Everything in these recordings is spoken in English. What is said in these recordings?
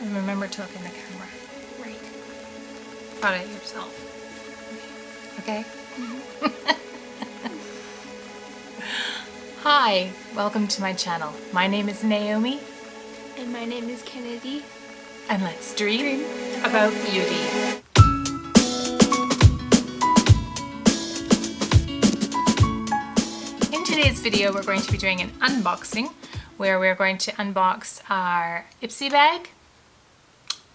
And remember to look in the camera. Right. Proud of yourself. Okay? Hi, welcome to my channel. My name is Naomi. And my name is Kennedy. And let's dream about beauty. In today's video, we're going to be doing an unboxing where we're going to unbox our Ipsy bag.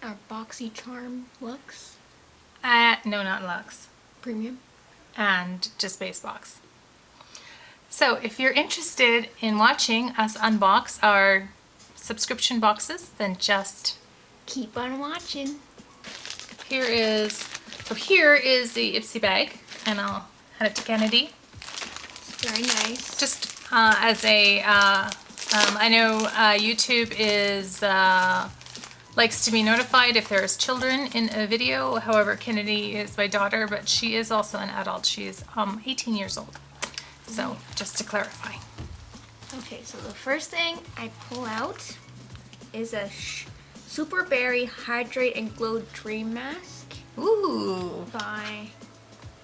Our Boxycharm Lux. No, not Lux. Premium. And just base box. So if you're interested in watching us unbox our subscription boxes, then just keep on watching. Here is the Ipsy bag, and I'll hand it to Kennedy. Very nice. Just as a, I know YouTube is likes to be notified if there's children in a video. However, Kennedy is my daughter, but she is also an adult. She is 18 years old. So just to clarify. Okay, so the first thing I pull out is a Super Berry Hydrate and Glow Dream Mask. Ooh. By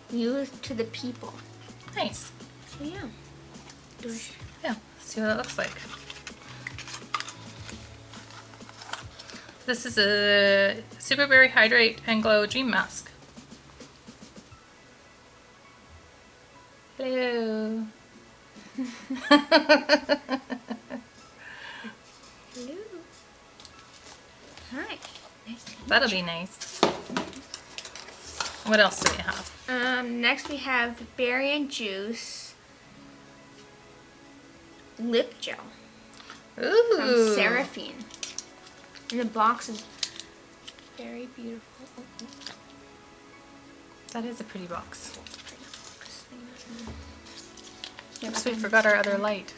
Youth to the People. Nice. So yeah. Yeah, let's see what it looks like. This is a Super Berry Hydrate and Glow Dream Mask. Hello. Hello. Hi. Nice to meet That'll be nice. What else do we have? Next we have the Berry and Juice Lip Gel. Ooh. From Seraphine. And the box is very beautiful. That is a pretty box. Yeah, Oops, we forgot our other light.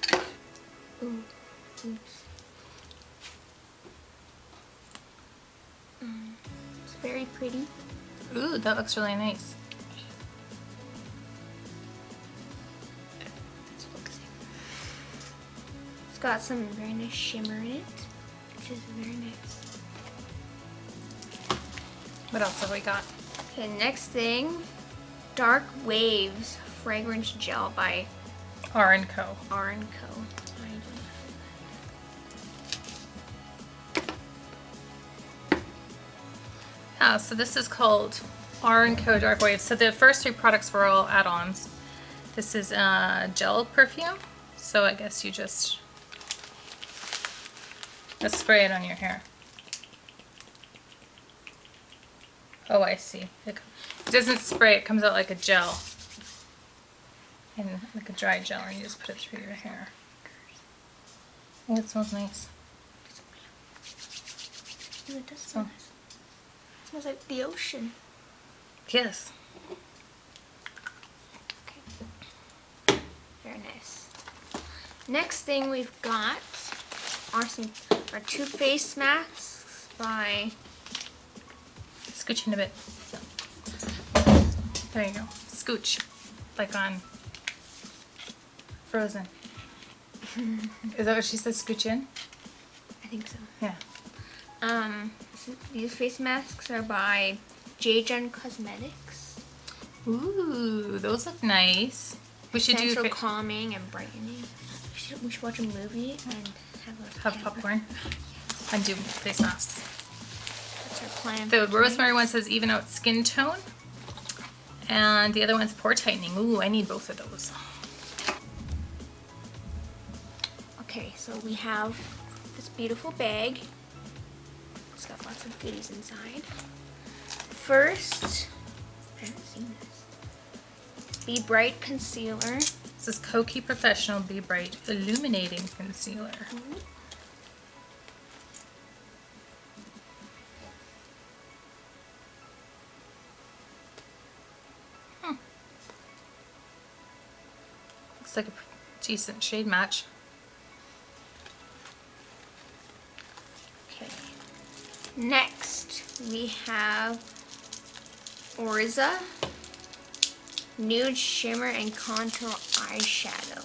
Ooh. Oops. It's very pretty. Ooh, that looks really nice. It's focusing. It's got some very nice shimmer in it, which is very nice. What else have we got? Okay, next thing, Dark Waves Fragrance Gel by R & Co. R&Co. Yeah, so this is called R & Co. Dark Wave. So the first three products were all add-ons. This is gel perfume. So I guess you just spray it on your hair. Oh, I see. It doesn't spray, it comes out like a gel. And like a dry gel, and you just put it through your hair. Oh, it smells nice. Oh, it does smell nice. It smells like the ocean. Yes. Okay. Very nice. Next thing we've got are two face masks by... Scooch in a bit. There you go. Scooch. Like on Frozen. Is that what she says? Scooch in? I think so. Yeah. These face masks are by J. Cosmetics. Ooh, those look nice. We should do Essential calming and brightening. We should watch a movie and have popcorn and do face masks. That's our plan. The rosemary one says even out skin tone, and the other one's pore tightening. Ooh, I need both of those. Okay, so we have this beautiful bag. It's got lots of goodies inside. First, I haven't seen this. Be Bright Concealer. This is Kokie Professional Be Bright Illuminating Concealer. Looks like a decent shade match. Okay. Next, we have Orza Nude Shimmer and Contour Eyeshadow.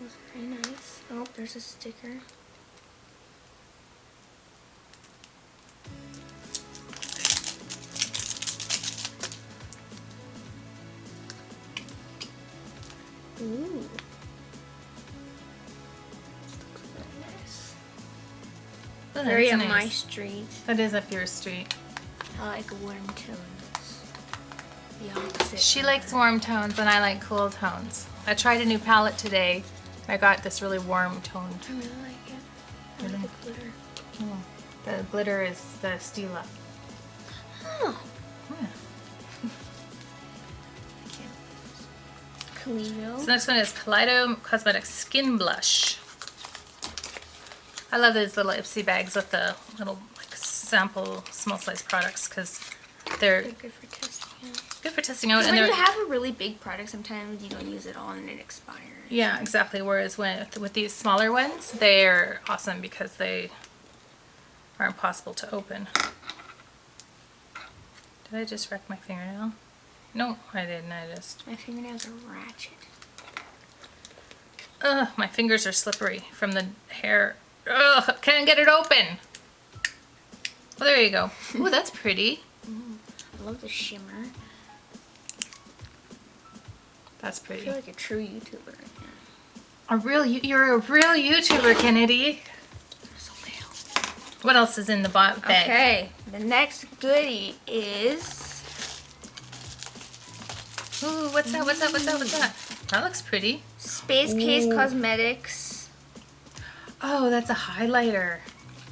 smells very nice. Oh, there's a sticker. Ooh. Nice. Oh, Very that's up my nice. street. That is up your street. I like warm tones. The opposite. She likes warm tones and I like cool tones. I tried a new palette today. I got this really warm toned. I really like it. I like the glitter. Oh, the glitter is the Stila. Oh. Yeah. Kaleido. So the next one is Kaleido Cosmetics Skin Blush. I love these little Ipsy bags with the little like sample small size products because they're They're good for testing out. good for testing out. When And you they're, have a really big product, sometimes you don't use it all and it expires. yeah, exactly. Whereas with these smaller ones, they're awesome because they are impossible to open. Did I just wreck my fingernail? No, I didn't. I just... My fingernails are ratchet. Ugh, my fingers are slippery from the hair. Ugh, can't get it open. Well, there you go. Ooh, that's pretty. I love the shimmer. That's I pretty. feel like a true YouTuber right now. You're a real YouTuber, Kennedy. So pale. What else is in the bag? Okay, the next goodie is... Ooh, what's that? What's that? What's that? What's that? That looks pretty. Space Case Ooh. Cosmetics. Oh, that's a highlighter.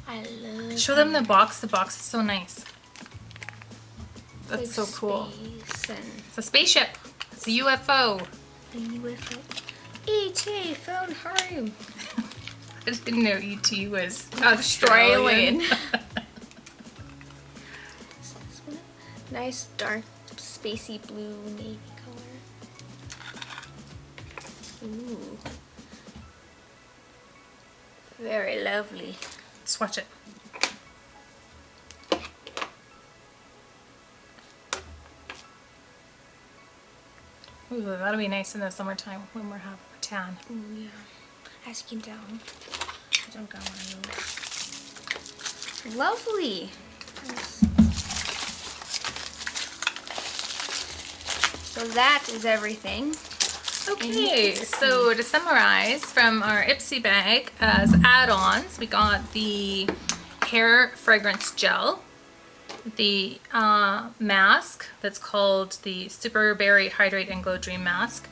I love Show them the box. The box is so nice. That's big so cool. space and It's a spaceship. It's a UFO. a UFO. E.T. found home. I didn't know ET was Australian. Australian. Nice dark spacey blue navy color. Ooh. Very lovely. Swatch it. Ooh, that'll be nice in the summertime when we're having a tan. Ooh, yeah. As you can tell, I don't got one of those. Lovely. So that is everything. Okay, so to summarize from our Ipsy bag as add-ons, we got the hair fragrance gel, the mask that's called the Super Berry Hydrate and Glow Dream Mask,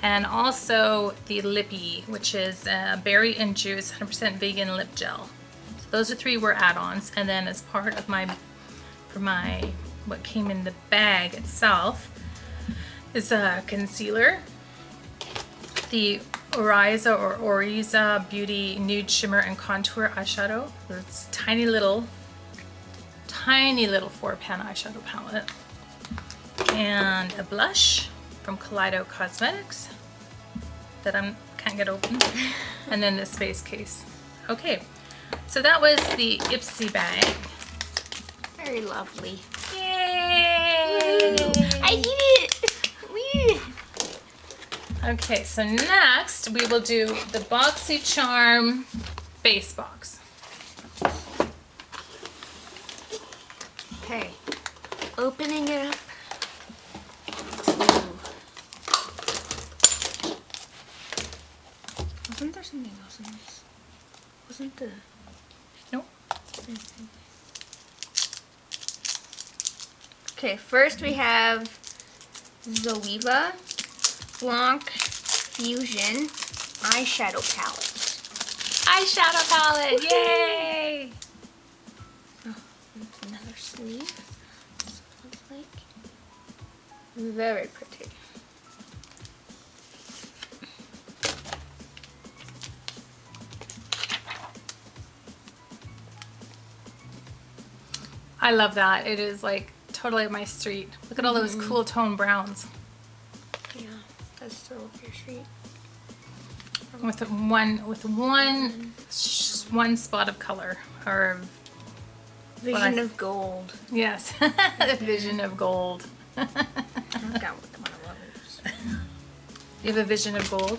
and also the lippy, which is berry and juice 100% vegan lip gel. So those are three were add-ons, and then as part of what came in the bag itself is a concealer, the Oriza Beauty Nude Shimmer and Contour eyeshadow. It's tiny little 4-pan eyeshadow palette. And a blush from Kaleido Cosmetics that I can't get open. And then the space case. Okay, so that was the Ipsy bag. Very lovely. Yay! I did it! We did it! Okay, so next we will do the Boxycharm base box. Okay, opening it up. Ooh. Wasn't there something else in this? Wasn't the... Nope. Okay, first we have Zoeva Blanc Fusion eyeshadow palette. Eyeshadow palette, yay! Oh, another sleeve. This looks like very pretty. I love that. It is like totally my street. Look at all those cool tone browns. Yeah, that's so up your street. With one spot of color, or Vision of gold. yes, the vision of gold. I got one of those. You have a vision of gold?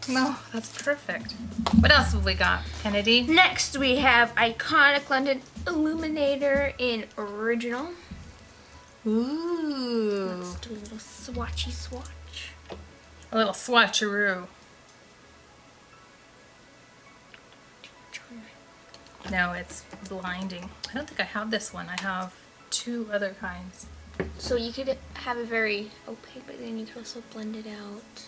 No, that's perfect. What else have we got, Kennedy? Next we have Iconic London Illuminator in Original. Ooh. Let's do a little swatchy swatch. A little swatcheroo. No, it's blinding. I don't think I have this one. I have 2 other kinds. So you could have it very opaque, but then you could also blend it out.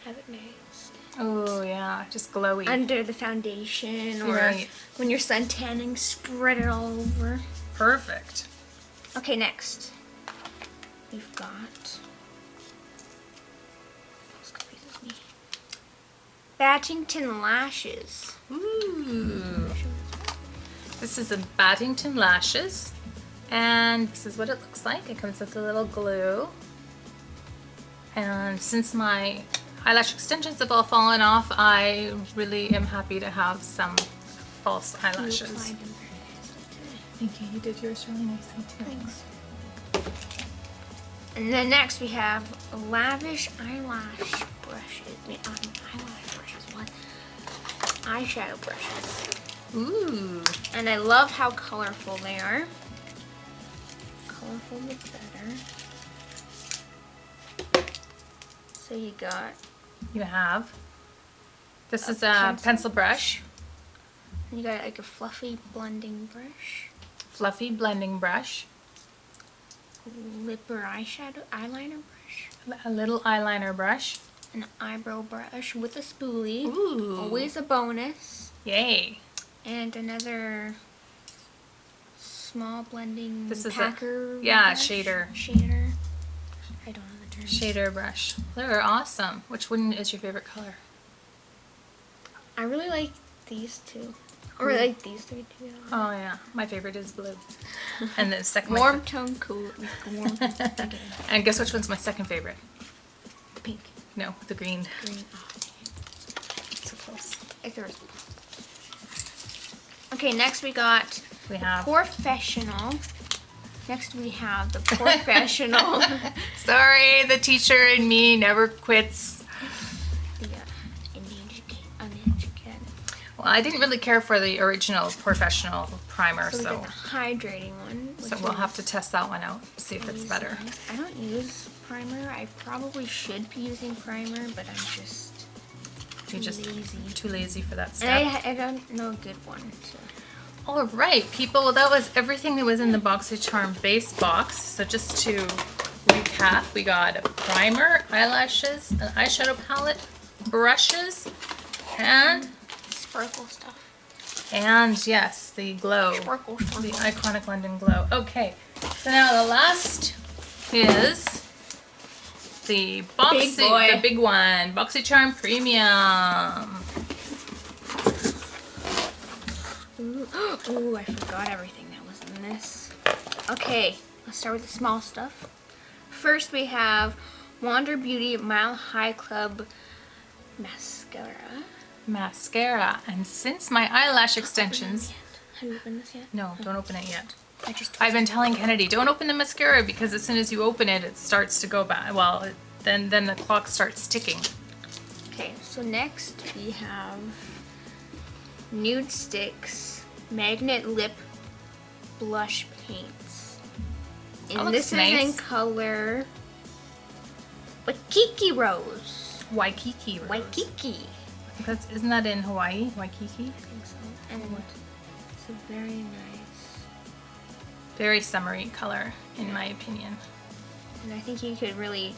Have it nice. Oh yeah, just glowy. Under the foundation, or Right. when you're sun tanning, spread it all over. Perfect. Okay, next we've got Battington Lashes. Ooh. This is a Battington Lashes, and this is what it looks like. It comes with a little glue. And since my eyelash extensions have all fallen off, I really am happy to have some false eyelashes. You applied them very nicely today. Thank you. You did yours really nicely too. Thanks. And then next we have Lavish Eyelash Brushes. Eyelash brushes. What? Eyeshadow brushes. Ooh. And I love how colorful they are. Colorful the better. So you got. You have. This is a pencil brush. And you got like a fluffy blending brush. Fluffy blending brush. Lip or eyeliner brush. A little eyeliner brush. An eyebrow brush with a spoolie. Ooh. Always a bonus. Yay. And another small blending This is packer. brush. Shader. I don't know the term. Shader brush. They're awesome. Which one is your favorite color? I really like these two. Or like these three together. Oh yeah, my favorite is blue. And the second Warm tone, cool. Warm. And guess which one's my second favorite? Pink. No, the green. Green. Oh, So close. it's a Okay, next we got We have. Professional. Next we have the Professional. Sorry, the teacher in me never quits. The uneducated. Well, I didn't really care for the original Professional primer, So we so got the hydrating one. so which we'll is have to test that one out, see if it's better. nice. I don't use primer. I probably should be using primer, but I'm just You're just lazy. too lazy for that stuff. And I don't know a good one. So. All right, people, well, that was everything that was in the Boxycharm base box. So just to recap, we got a primer, eyelashes, an eyeshadow palette, brushes, and Sparkle stuff. yes, the glow, Sparkle. the Iconic London Glow. Okay, so now the last is the Big boy. the big one, Boxycharm Premium. Ooh, I forgot everything that was in this. Okay, let's start with the small stuff. First we have Wander Beauty Mile High Club Mascara. And since my eyelash extensions, Have you opened this yet? no, don't open it yet. I've been telling Kennedy, don't open the mascara because as soon as you open it, it starts to go back. Well, then the clock starts ticking. Okay, so next we have Nude Sticks Magnet Lip Blush Paints. That And looks this is nice. in color Waikiki Rose. Waikiki Rose. Waikiki. Isn't that in Hawaii? Waikiki? I think so. And it's a very nice. Very summery color, in my opinion. And I think you could really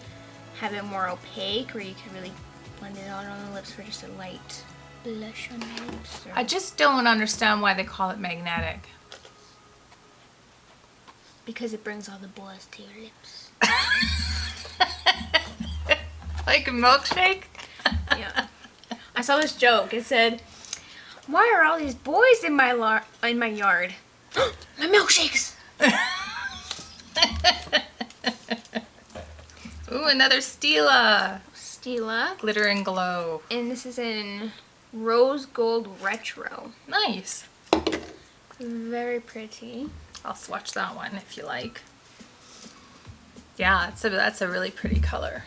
have it more opaque, or you could really blend it out on the lips for just a light blush on the lips. Or... I just don't understand why they call it magnetic. Because it brings all the boys to your lips. Like a milkshake? Yeah. I saw this joke. It said, "Why are all these boys in my yard? My milkshakes." Ooh, another Stila. Stila. Glitter and glow. And this is in Rose Gold Retro. Nice. Very pretty. I'll swatch that one if you like. Yeah, that's a really pretty color.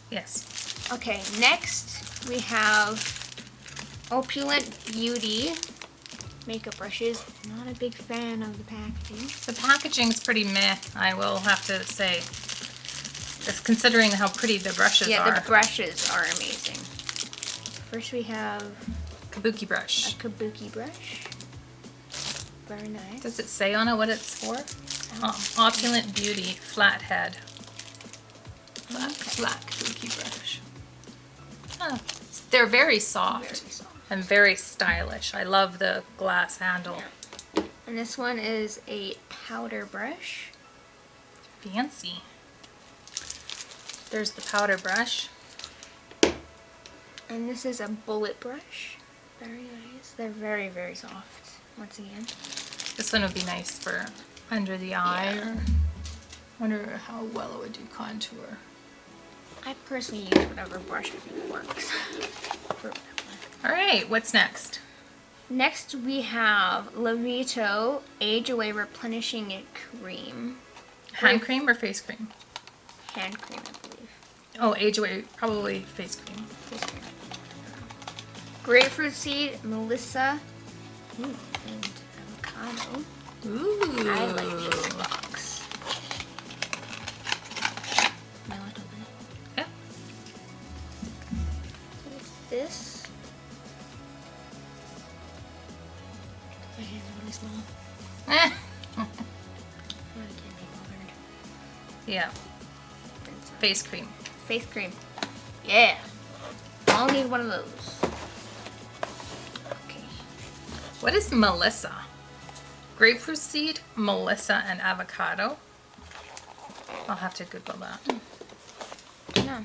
Yes. Okay, next we have Opulent Beauty makeup brushes. Not a big fan of the packaging. The packaging's pretty meh, I will have to say. Just considering how pretty the brushes are. Yeah, the brushes are amazing. First we have Kabuki a brush. kabuki brush. Very nice. Does it say on it what it's for? Opulent Beauty Flathead. Flat kabuki brush. Oh, they're very soft. Very soft. And very stylish. I love the glass handle. And this one is a powder brush. Fancy. There's the powder brush. And this is a bullet brush. Very nice. They're very, very soft. Once again. This one would be nice for under the eye. Yeah. Or wonder how well it would do contour. I personally use whatever brush I think works. For whatever. All right, what's next? Next we have Levito Age Away Replenishing Cream. Hand cream or face cream? Hand cream, I believe. Oh, Age Away, probably face cream. Face cream. Grapefruit seed, Melissa, and avocado. Ooh. I like this box. Now I open it. Yeah. So it's this. My hands are really small. Eh. I can't be bothered. Yeah, Rinse out. face cream. Face cream. Yeah. I'll need one of those. Okay. What is Melissa? Grapefruit seed, Melissa, and avocado. I'll have to Google that. Yeah.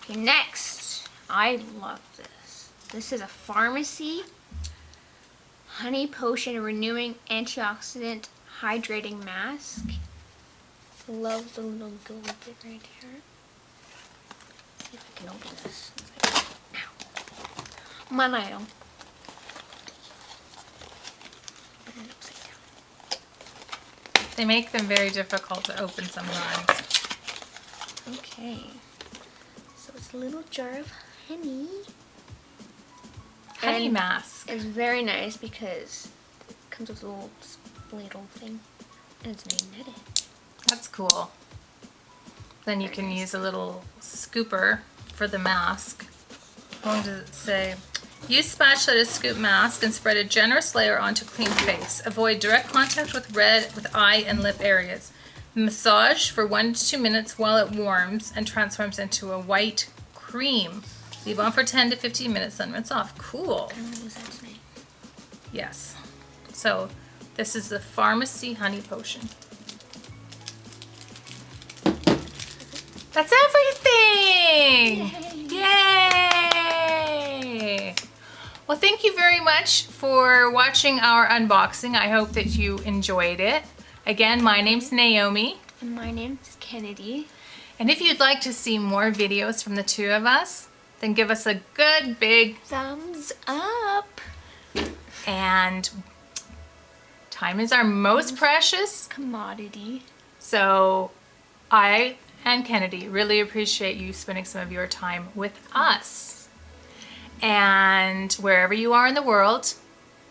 Okay, next. I love this. This is a pharmacy honey potion renewing antioxidant hydrating mask. Love the little gold bit right here. See if I can open this. Ow. My nail. Put it upside down. They make them very difficult to open sometimes. Okay. So it's a little jar of honey. Honey And mask. It's very nice because it comes with a little ladle thing. And it's magnetic. That's cool. Then you can use a little scooper for the mask. How long does it say? Use spatula to scoop mask and spread a generous layer onto clean face. Avoid direct contact with eye and lip areas. Massage for 1 to 2 minutes while it warms and transforms into a white cream. Leave on for 10 to 15 minutes, then rinse off. Cool. I'm gonna use that tonight. Yes. So this is the Pharmacy Honey Potion. That's everything! Yay! Well, thank you very much for watching our unboxing. I hope that you enjoyed it. Again, my name's Naomi. And my name's Kennedy. And if you'd like to see more videos from the two of us, then give us a good big Thumbs up. and time is our most precious. Commodity. So I and Kennedy really appreciate you spending some of your time with us. And wherever you are in the world,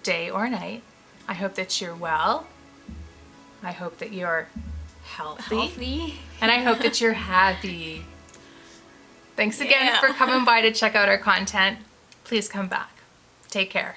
day or night, I hope that you're well. I hope that you're healthy. And I hope that you're happy. Thanks again for coming by to check out our content. Please come back. Take care.